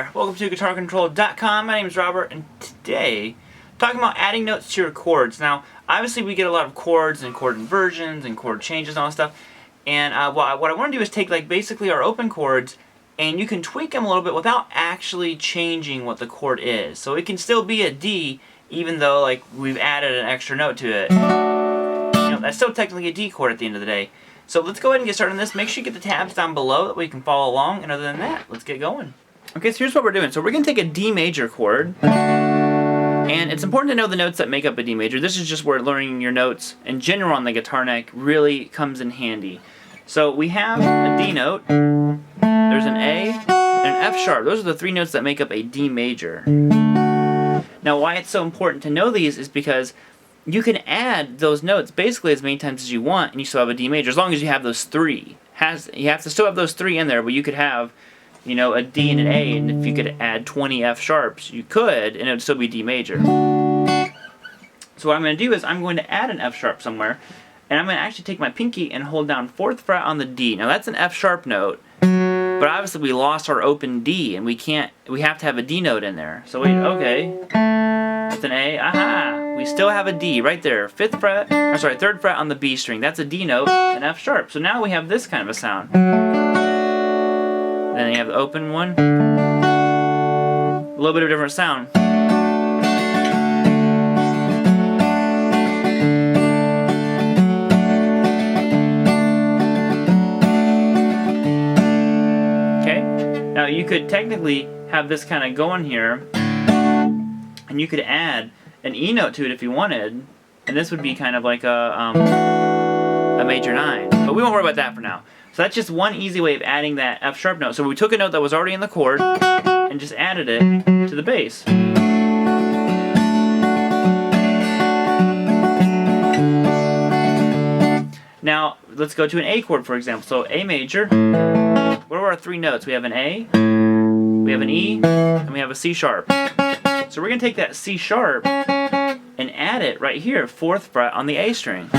there, welcome to GuitarControl.com. My name is Robert, and today talking about adding notes to your chords. Now, obviously we get a lot of chords and chord inversions and chord changes and all that stuff. And what I want to do is take basically our open chords, and you can tweak them a little bit without actually changing what the chord is. So it can still be a D, even though we've added an extra note to it. That's still technically a D chord at the end of the day. So let's go ahead and get started on this. Make sure you get the tabs down below that way you can follow along. And other than that, let's get going. Okay, so here's what we're doing. So we're going to take a D major chord. And it's important to know the notes that make up a D major. This is just where learning your notes in general on the guitar neck really comes in handy. So we have a D note, there's an A, and an F sharp. Those are the three notes that make up a D major. Now why it's so important to know these is because you can add those notes basically as many times as you want and you still have a D major, as long as you have those three. You have to still have those three in there, but you could have, a D and an A, and if you could add 20 F sharps, you could, and it would still be D major. So what I'm going to do is I'm going to add an F sharp somewhere, and I'm going to actually take my pinky and hold down 4th fret on the D. Now that's an F sharp note, but obviously we lost our open D, and we have to have a D note in there. So wait, okay. That's an A, aha! We still have a D right there. 3rd fret on the B string. That's a D note, an F sharp. So now we have this kind of a sound. Then you have the open one. A little bit of a different sound. Okay? Now you could technically have this kind of going here, and you could add an E note to it if you wanted, and this would be kind of like a major 9. But we won't worry about that for now. So that's just one easy way of adding that F sharp note. So we took a note that was already in the chord and just added it to the bass. Now let's go to an A chord, for example. So A major. What are our three notes? We have an A, we have an E, and we have a C sharp. So we're going to take that C sharp and add it right here, 4th fret on the A string.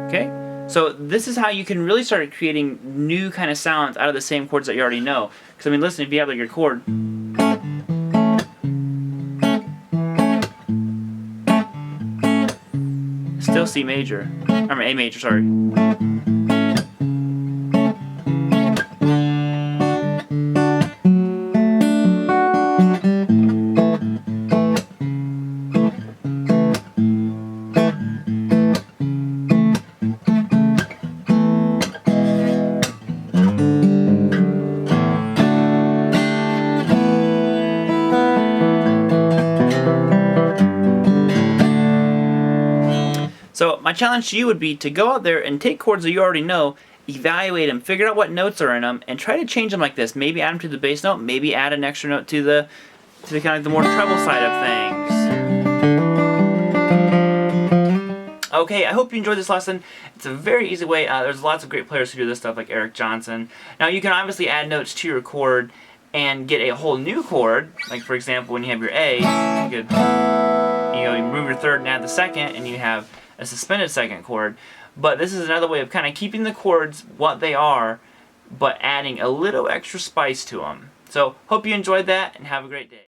Okay? So this is how you can really start creating new kind of sounds out of the same chords that you already know. Because I mean, listen, if you have your chord, still C major, I mean A major, sorry. So my challenge to you would be to go out there and take chords that you already know, evaluate them, figure out what notes are in them, and try to change them like this. Maybe add them to the bass note, maybe add an extra note to the kind of the more treble side of things. Okay, I hope you enjoyed this lesson. It's a very easy way. There's lots of great players who do this stuff, like Eric Johnson. Now you can obviously add notes to your chord and get a whole new chord. Like for example, when you have your A, you could you remove your 3rd and add the 2nd, and you have a suspended 2nd chord. But this is another way of kind of keeping the chords what they are, but adding a little extra spice to them. So hope you enjoyed that, and have a great day.